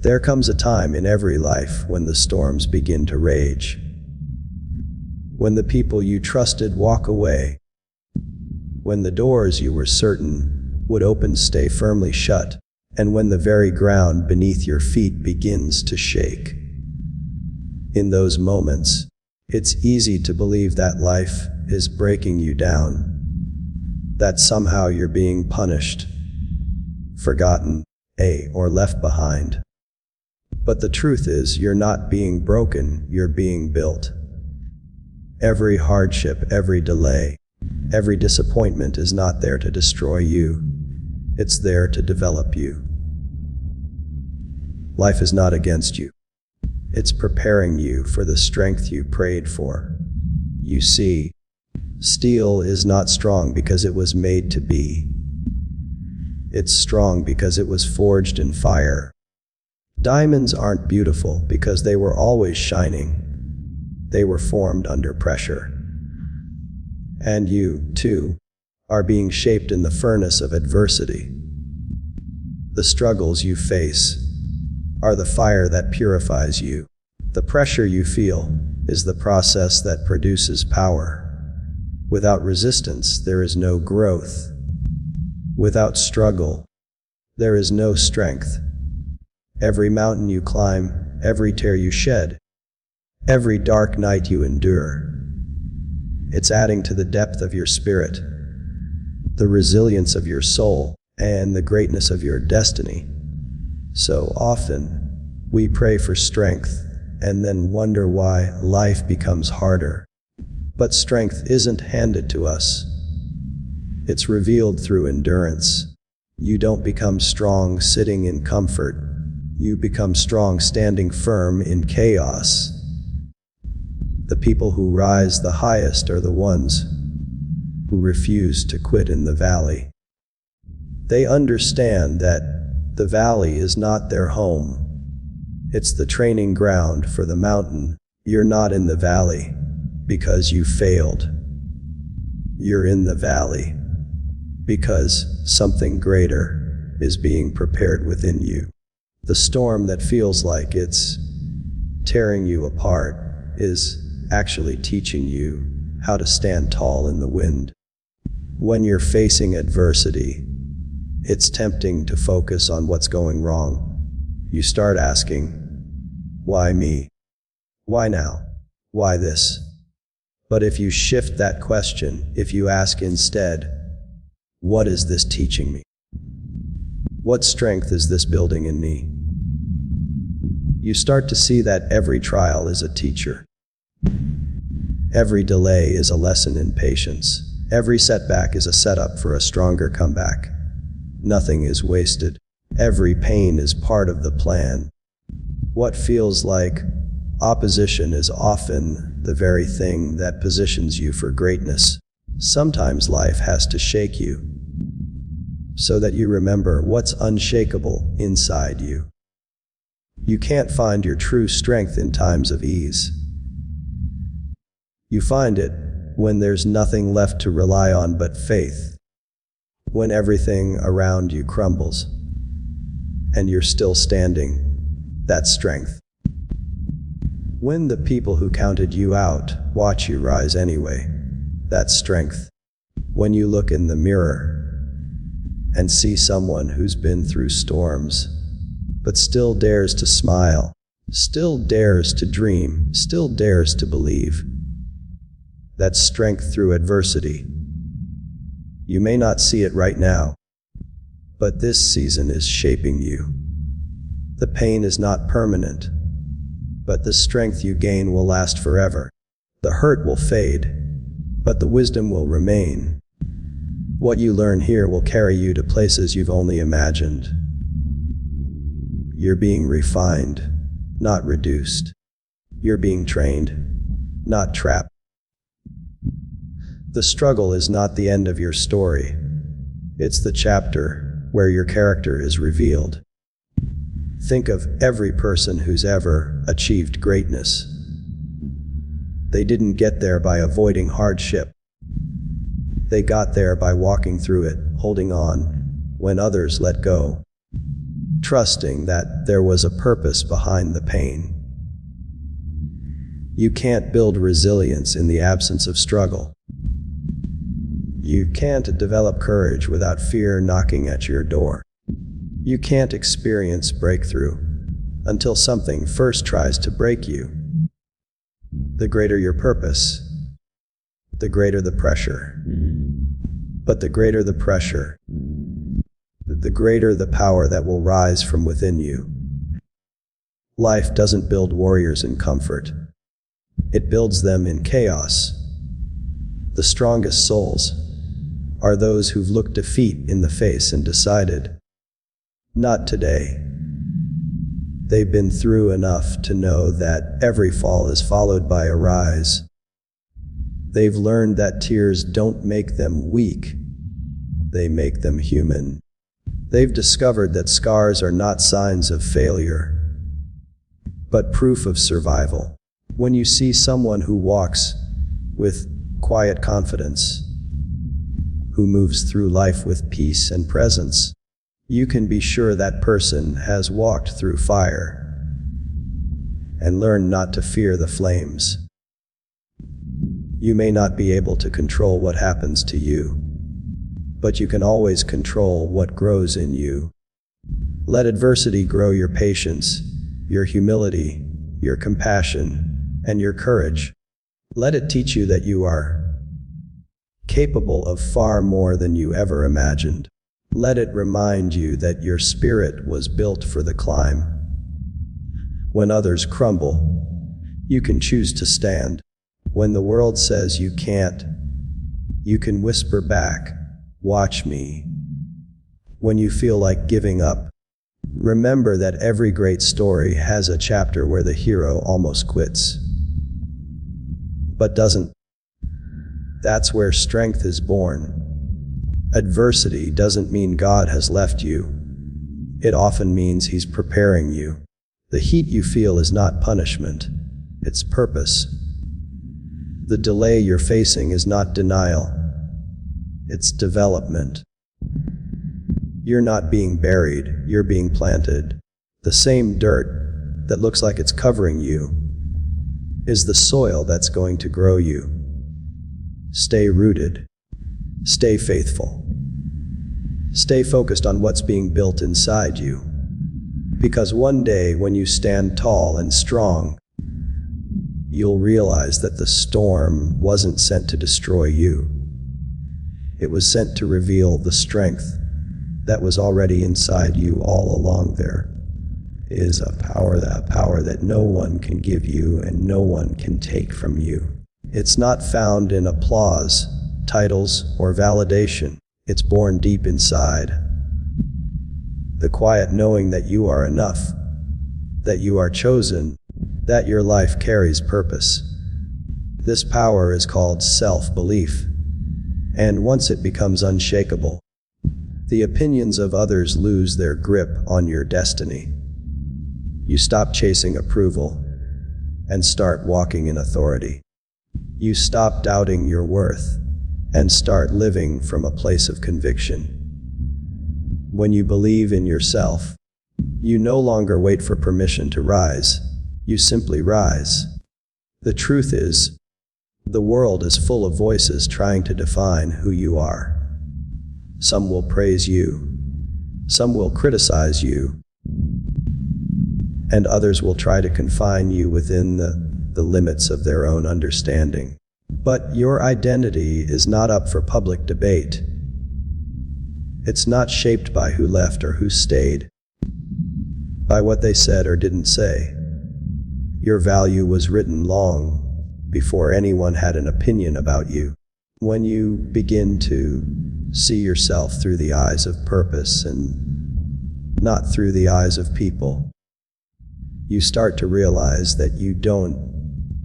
There comes a time in every life when the storms begin to rage. When the people you trusted walk away. When the doors you were certain would open stay firmly shut. And when the very ground beneath your feet begins to shake. In those moments, it's easy to believe that life is breaking you down. That somehow you're being punished, forgotten, or left behind. But the truth is, you're not being broken, you're being built. Every hardship, every delay, every disappointment is not there to destroy you. It's there to develop you. Life is not against you. It's preparing you for the strength you prayed for. You see, steel is not strong because it was made to be. It's strong because it was forged in fire. Diamonds aren't beautiful because they were always shining. They were formed under pressure. And you, too, are being shaped in the furnace of adversity. The struggles you face are the fire that purifies you. The pressure you feel is the process that produces power. Without resistance, there is no growth. Without struggle, there is no strength. Every mountain you climb, every tear you shed, every dark night you endure, it's adding to the depth of your spirit, the resilience of your soul, and the greatness of your destiny. So often, we pray for strength and then wonder why life becomes harder. But strength isn't handed to us. It's revealed through endurance. You don't become strong sitting in comfort. You become strong standing firm in chaos. The people who rise the highest are the ones who refuse to quit in the valley. They understand that the valley is not their home. It's the training ground for the mountain. You're not in the valley because you failed. You're in the valley because something greater is being prepared within you. The storm that feels like it's tearing you apart is actually teaching you how to stand tall in the wind. When you're facing adversity, it's tempting to focus on what's going wrong. You start asking, why me? Why now? Why this? But if you shift that question, if you ask instead, what is this teaching me? What strength is this building in me? You start to see that every trial is a teacher. Every delay is a lesson in patience. Every setback is a setup for a stronger comeback. Nothing is wasted. Every pain is part of the plan. What feels like opposition is often the very thing that positions you for greatness. Sometimes life has to shake you so that you remember what's unshakable inside you. You can't find your true strength in times of ease. You find it when there's nothing left to rely on but faith. When everything around you crumbles and you're still standing, that's strength. When the people who counted you out watch you rise anyway, that's strength. When you look in the mirror and see someone who's been through storms, but still dares to smile, still dares to dream, still dares to believe, that's strength through adversity. You may not see it right now, but this season is shaping you. The pain is not permanent, but the strength you gain will last forever. The hurt will fade, but the wisdom will remain. What you learn here will carry you to places you've only imagined. You're being refined, not reduced. You're being trained, not trapped. The struggle is not the end of your story. It's the chapter where your character is revealed. Think of every person who's ever achieved greatness. They didn't get there by avoiding hardship. They got there by walking through it, holding on when others let go. trusting that there was a purpose behind the pain. You can't build resilience in the absence of struggle. You can't develop courage without fear knocking at your door. You can't experience breakthrough until something first tries to break you. The greater your purpose, the greater the pressure. But the greater the pressure, the greater the power that will rise from within you. Life doesn't build warriors in comfort. It builds them in chaos. The strongest souls are those who've looked defeat in the face and decided, not today. They've been through enough to know that every fall is followed by a rise. They've learned that tears don't make them weak, they make them human. They've discovered that scars are not signs of failure, but proof of survival. When you see someone who walks with quiet confidence, who moves through life with peace and presence, you can be sure that person has walked through fire and learned not to fear the flames. You may not be able to control what happens to you, but you can always control what grows in you. Let adversity grow your patience, your humility, your compassion, and your courage. Let it teach you that you are capable of far more than you ever imagined. Let it remind you that your spirit was built for the climb. When others crumble, you can choose to stand. When the world says you can't, you can whisper back, "Watch me." When you feel like giving up, remember that every great story has a chapter where the hero almost quits, but doesn't. That's where strength is born. Adversity doesn't mean God has left you. It often means He's preparing you. The heat you feel is not punishment, it's purpose. The delay you're facing is not denial, it's development. You're not being buried, you're being planted. The same dirt that looks like it's covering you is the soil that's going to grow you. Stay rooted. Stay faithful. Stay focused on what's being built inside you. Because one day when you stand tall and strong, you'll realize that the storm wasn't sent to destroy you. It was sent to reveal the strength that was already inside you all along. There is a power that no one can give you and no one can take from you. It's not found in applause, titles, or validation. It's born deep inside. The quiet knowing that you are enough, that you are chosen, that your life carries purpose. This power is called self-belief, and once it becomes unshakable, the opinions of others lose their grip on your destiny. You stop chasing approval and start walking in authority. You stop doubting your worth and start living from a place of conviction. When you believe in yourself, you no longer wait for permission to rise. You simply rise. The truth is, the world is full of voices trying to define who you are. Some will praise you, some will criticize you, and others will try to confine you within the limits of their own understanding. But your identity is not up for public debate. It's not shaped by who left or who stayed, by what they said or didn't say. Your value was written long before anyone had an opinion about you. When you begin to see yourself through the eyes of purpose and not through the eyes of people, you start to realize that you don't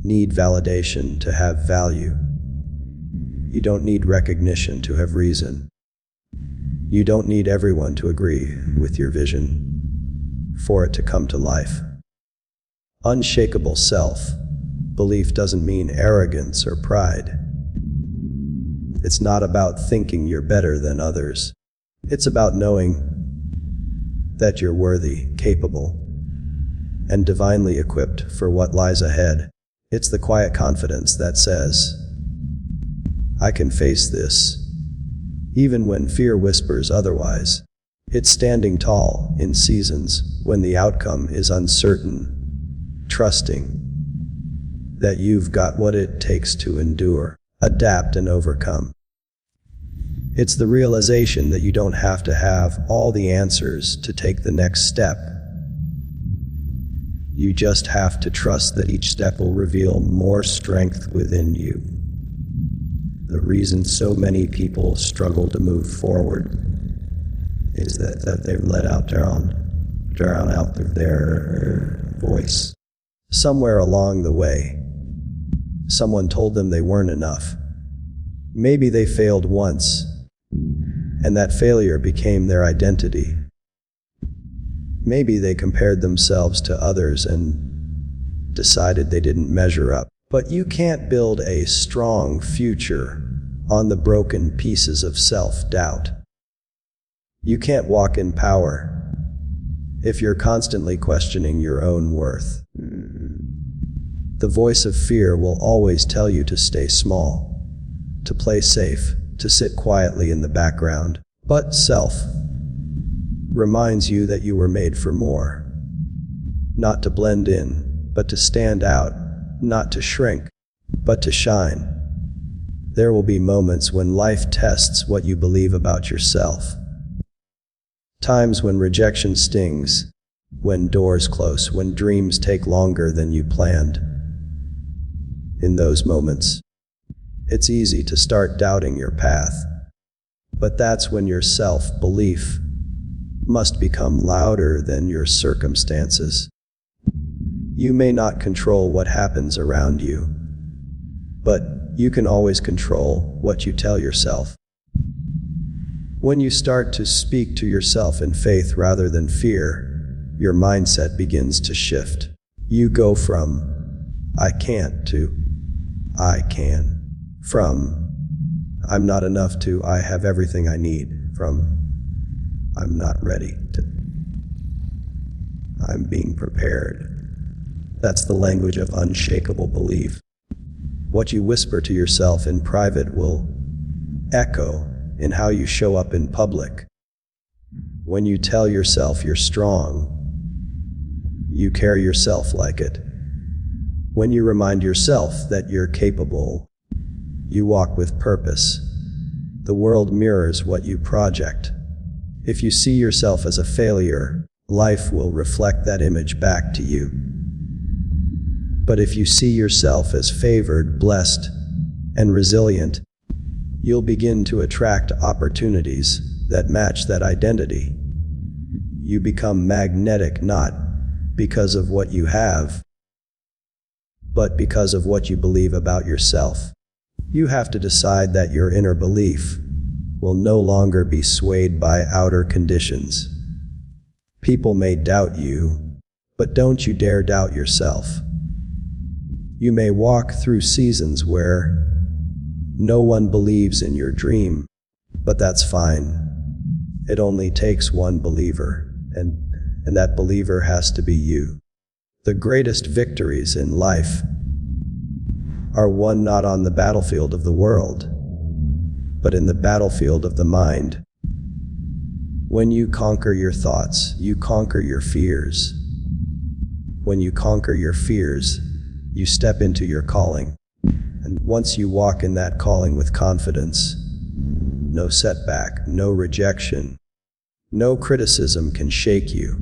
need validation to have value. You don't need recognition to have reason. You don't need everyone to agree with your vision for it to come to life. Unshakable self-belief doesn't mean arrogance or pride. It's not about thinking you're better than others. It's about knowing that you're worthy, capable, and divinely equipped for what lies ahead. It's the quiet confidence that says, I can face this, even when fear whispers otherwise. It's standing tall in seasons when the outcome is uncertain, trusting that you've got what it takes to endure, adapt, and overcome. It's the realization that you don't have to have all the answers to take the next step. You just have to trust that each step will reveal more strength within you. The reason so many people struggle to move forward is that they've let out drown out their voice. Somewhere along the way, someone told them they weren't enough. Maybe they failed once, and that failure became their identity. Maybe they compared themselves to others and decided they didn't measure up. But you can't build a strong future on the broken pieces of self-doubt. You can't walk in power if you're constantly questioning your own worth. The voice of fear will always tell you to stay small, to play safe, to sit quietly in the background. But self reminds you that you were made for more. Not to blend in, but to stand out. Not to shrink, but to shine. There will be moments when life tests what you believe about yourself. Times when rejection stings, when doors close, when dreams take longer than you planned. In those moments, it's easy to start doubting your path. But that's when your self-belief must become louder than your circumstances. You may not control what happens around you, but you can always control what you tell yourself. When you start to speak to yourself in faith rather than fear, your mindset begins to shift. You go from, I can't, to, I can. From, I'm not enough, to, I have everything I need. From, I'm not ready, to, I'm being prepared. That's the language of unshakable belief. What you whisper to yourself in private will echo in how you show up in public. When you tell yourself you're strong, you carry yourself like it. When you remind yourself that you're capable, you walk with purpose. The world mirrors what you project. If you see yourself as a failure, life will reflect that image back to you. But if you see yourself as favored, blessed, and resilient, you'll begin to attract opportunities that match that identity. You become magnetic not because of what you have, but because of what you believe about yourself. You have to decide that your inner belief will no longer be swayed by outer conditions. People may doubt you, but don't you dare doubt yourself. You may walk through seasons where no one believes in your dream, but that's fine. It only takes one believer, and that believer has to be you. The greatest victories in life are won not on the battlefield of the world, but in the battlefield of the mind. When you conquer your thoughts, you conquer your fears. When you conquer your fears, you step into your calling. And once you walk in that calling with confidence, no setback, no rejection, no criticism can shake you.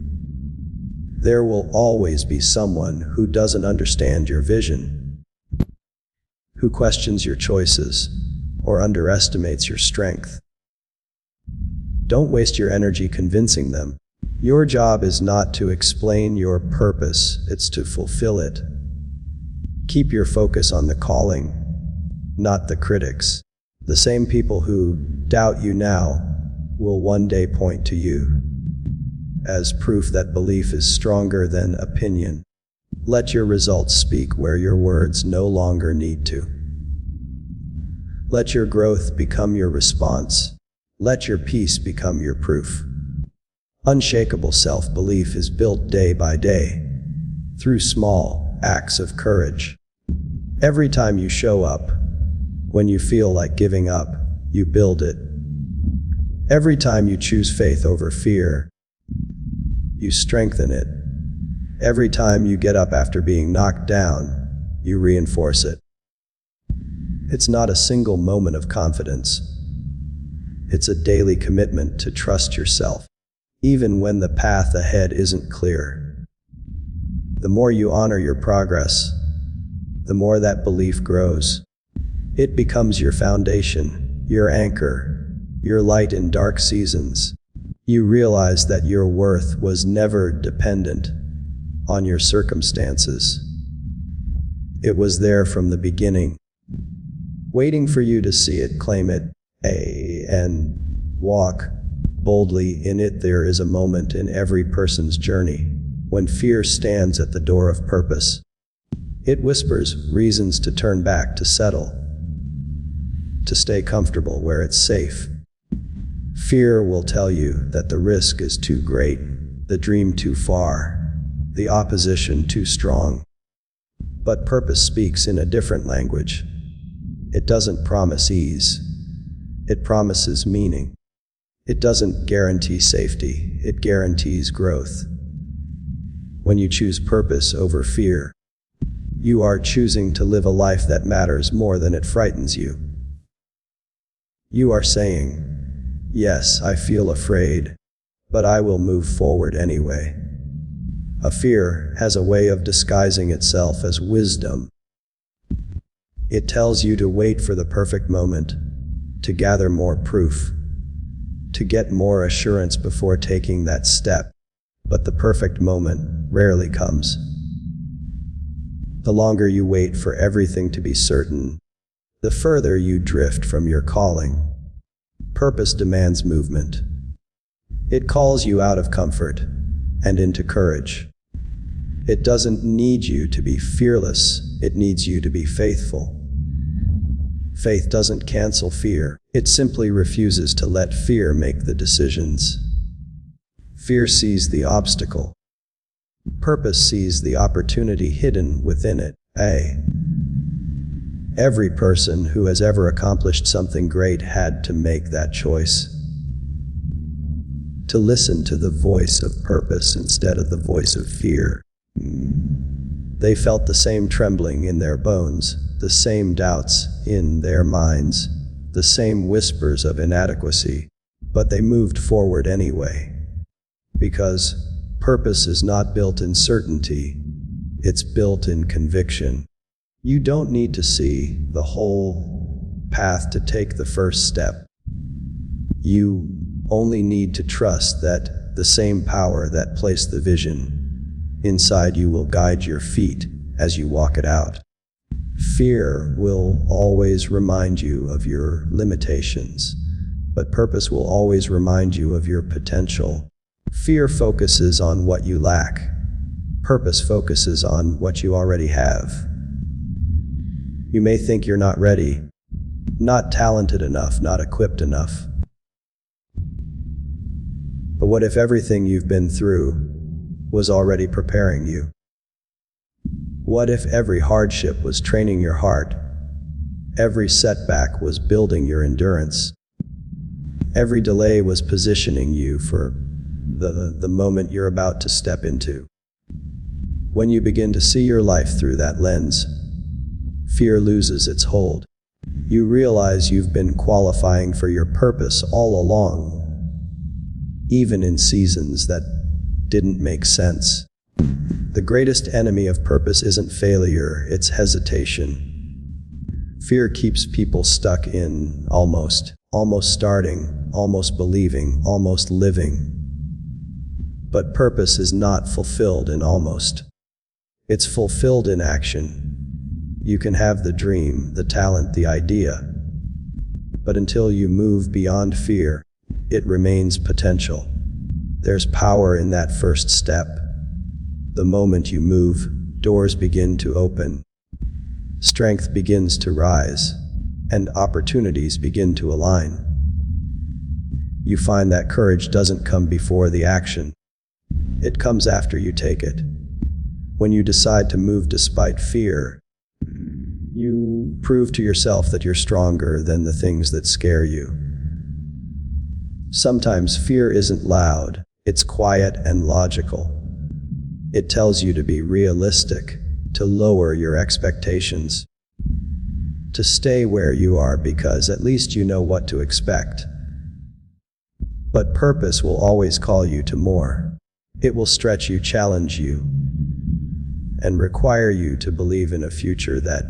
There will always be someone who doesn't understand your vision, who questions your choices, or underestimates your strength. Don't waste your energy convincing them. Your job is not to explain your purpose, it's to fulfill it. Keep your focus on the calling, not the critics. The same people who doubt you now will one day point to you as proof that belief is stronger than opinion. Let your results speak where your words no longer need to. Let your growth become your response. Let your peace become your proof. Unshakable self-belief is built day by day, through small acts of courage. Every time you show up, when you feel like giving up, you build it. Every time you choose faith over fear, you strengthen it. Every time you get up after being knocked down, you reinforce it. It's not a single moment of confidence. It's a daily commitment to trust yourself, even when the path ahead isn't clear. The more you honor your progress, the more that belief grows. It becomes your foundation, your anchor, your light in dark seasons. You realize that your worth was never dependent on your circumstances. It was there from the beginning, waiting for you to see it, claim it, and walk boldly in it. There is a moment in every person's journey when fear stands at the door of purpose. It whispers reasons to turn back, to settle, to stay comfortable where it's safe. Fear will tell you that the risk is too great, the dream too far, the opposition too strong. But purpose speaks in a different language. It doesn't promise ease. It promises meaning. It doesn't guarantee safety. It guarantees growth. When you choose purpose over fear, you are choosing to live a life that matters more than it frightens you. You are saying, yes, I feel afraid, but I will move forward anyway. A fear has a way of disguising itself as wisdom. It tells you to wait for the perfect moment, to gather more proof, to get more assurance before taking that step. But the perfect moment rarely comes. The longer you wait for everything to be certain, the further you drift from your calling. Purpose demands movement. It calls you out of comfort and into courage. It doesn't need you to be fearless, it needs you to be faithful. Faith doesn't cancel fear, it simply refuses to let fear make the decisions. Fear sees the obstacle. Purpose sees the opportunity hidden within it. Every person who has ever accomplished something great had to make that choice. To listen to the voice of purpose instead of the voice of fear. They felt the same trembling in their bones, the same doubts in their minds, the same whispers of inadequacy, but they moved forward anyway. Because purpose is not built in certainty, it's built in conviction. You don't need to see the whole path to take the first step. You only need to trust that the same power that placed the vision inside you will guide your feet as you walk it out. Fear will always remind you of your limitations, but purpose will always remind you of your potential. Fear focuses on what you lack. Purpose focuses on what you already have. You may think you're not ready, not talented enough, not equipped enough. But what if everything you've been through was already preparing you? What if every hardship was training your heart? Every setback was building your endurance? Every delay was positioning you for the moment you're about to step into? When you begin to see your life through that lens, fear loses its hold. You realize you've been qualifying for your purpose all along, even in seasons that didn't make sense. The greatest enemy of purpose isn't failure, it's hesitation. Fear keeps people stuck in almost starting, almost believing, almost living. But purpose is not fulfilled in almost. It's fulfilled in action. You can have the dream, the talent, the idea, but until you move beyond fear, it remains potential. There's power in that first step. The moment you move, doors begin to open. Strength begins to rise, and opportunities begin to align. you find that courage doesn't come before the action. It comes after you take it. When you decide to move despite fear, you prove to yourself that you're stronger than the things that scare you. Sometimes fear isn't loud, it's quiet and logical. It tells you to be realistic, to lower your expectations, to stay where you are because at least you know what to expect. But purpose will always call you to more. It will stretch you, challenge you, and require you to believe in a future that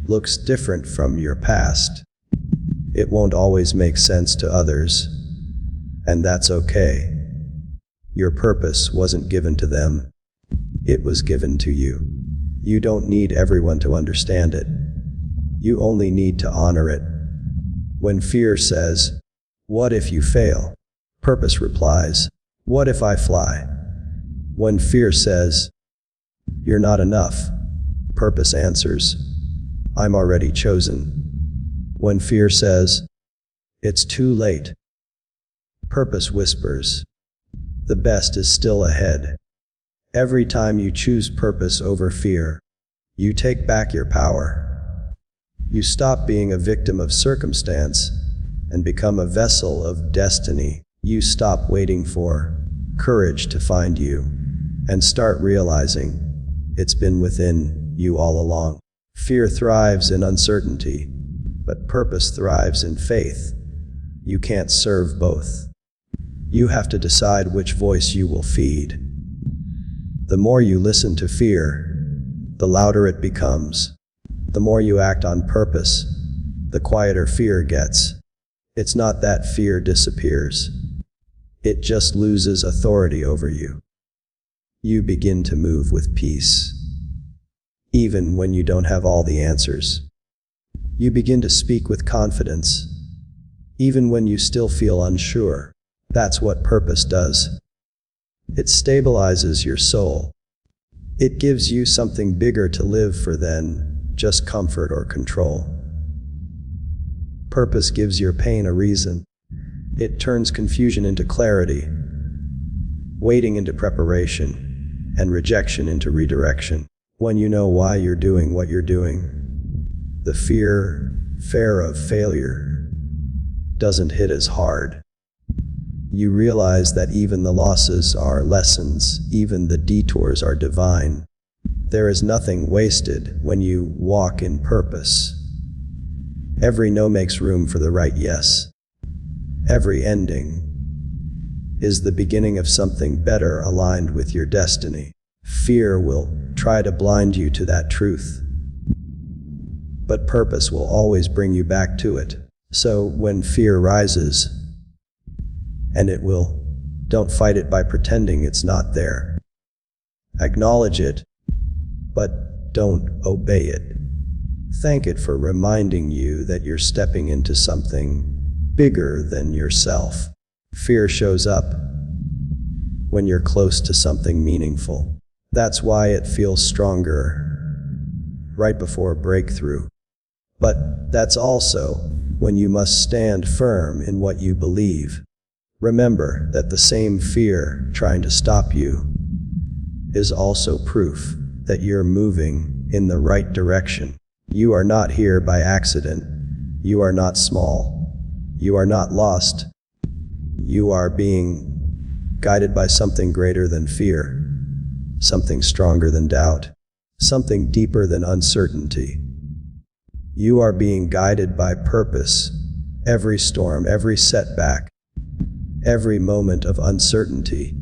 looks different from your past. It won't always make sense to others, and that's okay. Your purpose wasn't given to them. It was given to you. You don't need everyone to understand it. You only need to honor it. When fear says, "What if you fail?" Purpose replies, "What if I fly?" When fear says, "You're not enough," purpose answers, "I'm already chosen." When fear says, "It's too late," purpose whispers, "The best is still ahead." Every time you choose purpose over fear, you take back your power. You stop being a victim of circumstance and become a vessel of destiny. You stop waiting for courage to find you and start realizing it's been within you all along. Fear thrives in uncertainty, but purpose thrives in faith. You can't serve both. You have to decide which voice you will feed. The more you listen to fear, the louder it becomes. The more you act on purpose, the quieter fear gets. It's not that fear disappears. It just loses authority over you. You begin to move with peace, even when you don't have all the answers. You begin to speak with confidence, even when you still feel unsure. That's what purpose does. It stabilizes your soul. It gives you something bigger to live for than just comfort or control. Purpose gives your pain a reason. It turns confusion into clarity, waiting into preparation, and rejection into redirection. When you know why you're doing what you're doing, the fear of failure doesn't hit as hard. You realize that even the losses are lessons, even the detours are divine. There is nothing wasted when you walk in purpose. Every no makes room for the right yes. Every ending is the beginning of something better aligned with your destiny. Fear will try to blind you to that truth, but purpose will always bring you back to it. So when fear rises, and it will, don't fight it by pretending it's not there. Acknowledge it, but don't obey it. Thank it for reminding you that you're stepping into something bigger than yourself. Fear shows up when you're close to something meaningful. That's why it feels stronger right before breakthrough. But that's also when you must stand firm in what you believe. Remember that the same fear trying to stop you is also proof that you're moving in the right direction. You are not here by accident. You are not small. You are not lost. You are being guided by something greater than fear, something stronger than doubt, something deeper than uncertainty. You are being guided by purpose. Every storm, every setback, every moment of uncertainty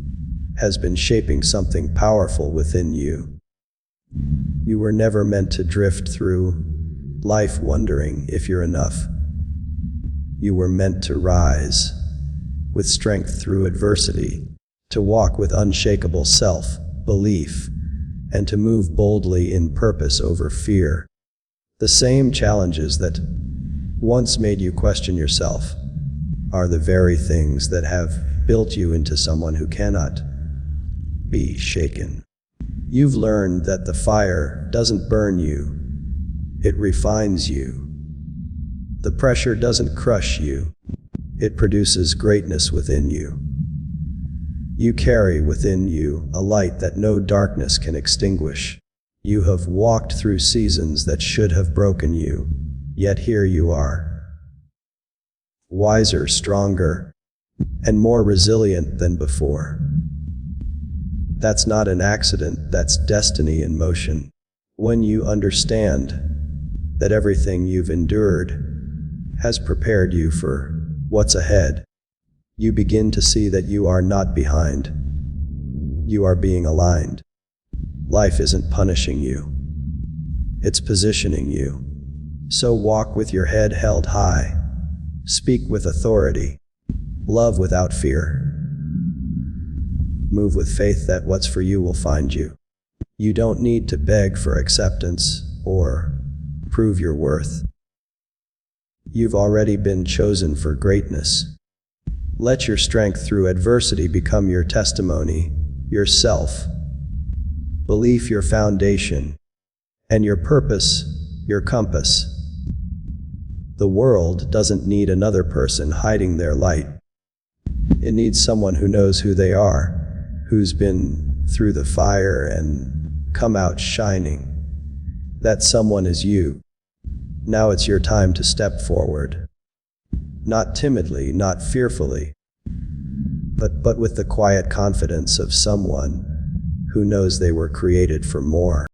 has been shaping something powerful within you. You were never meant to drift through life wondering if you're enough. You were meant to rise with strength through adversity, to walk with unshakable self-belief, and to move boldly in purpose over fear. The same challenges that once made you question yourself are the very things that have built you into someone who cannot be shaken. You've learned that the fire doesn't burn you, it refines you. The pressure doesn't crush you, It produces greatness within you. You carry within you a light that no darkness can extinguish. You have walked through seasons that should have broken you, yet here you are. Wiser, stronger, and more resilient than before. That's not an accident, that's destiny in motion. When you understand that everything you've endured has prepared you for what's ahead, you begin to see that you are not behind. You are being aligned. Life isn't punishing you. It's positioning you. So walk with your head held high. Speak with authority. Love without fear. Move with faith that what's for you will find you. You don't need to beg for acceptance or prove your worth. You've already been chosen for greatness. Let your strength through adversity become your testimony, your self-belief, your foundation, and your purpose, your compass. The world doesn't need another person hiding their light. It needs someone who knows who they are, who's been through the fire and come out shining. That someone is you. Now it's your time to step forward. Not timidly, not fearfully, but with the quiet confidence of someone who knows they were created for more.